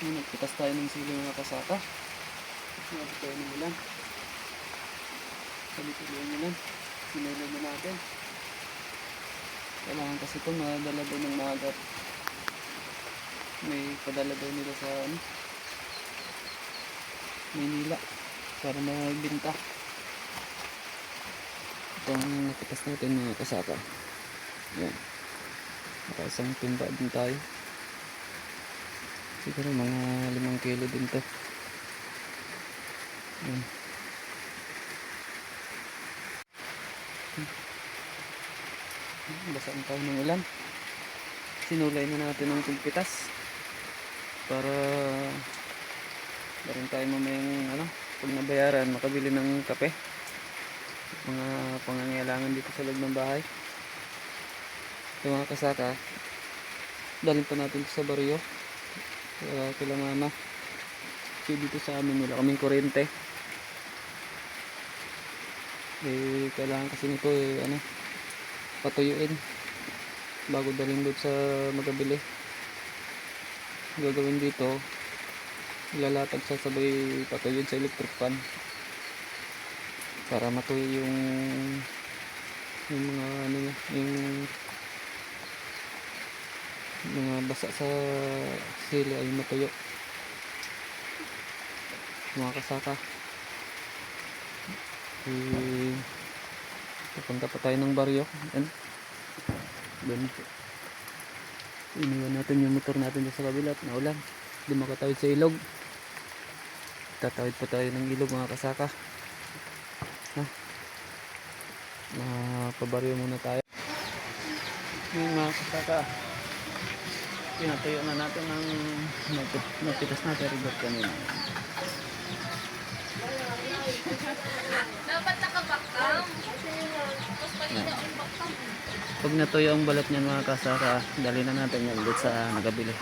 Nagpitas tayo ng sili mga kasaka. Nagpitas tayo ng ulan. Sabi-sabi yung ulan. Sinulog na natin. Kailangan kasi ito madala daw ng maagat. May padala daw nila sa Maynila para magbinta. Ito ang nakitas natin mga kasaka. Yan. Nakaisang timba din tayo. Siguro mga 5 kilo din to. Yan. Basa ang tayo ng ulan. Sinulay na natin ang pagpitas para rin tayo mamayang pag nabayaran makabili ng kape, mga pangangailangan dito sa loob ng bahay. Ito mga kasaka, dalhin pa natin sa baryo kila mama. Kasi dito sa amin wala kaming kuryente, kailangan kasi nito patuyuin bago dalhin doon sa magabili. Gagawin dito, ilalatag sa sabay patuyuin sa electric fan para matuyo yung mga yung mga basa sa sili ay matuyo mga kasaka. Pupunta pa tayo ng baryo. Doon iniwan natin yung motor natin sa kabila at naulan, hindi makatawid sa ilog. Tatawid pa tayo ng ilog mga kasaka. Pabaryo muna tayo. Yung mga kasaka, pinatuyo na natin ang napitas natin rigot kanina. Dapat nakabakam. Pag natuyo ang balat niyan mga kasaka, dali na natin yan dito sa nagabili.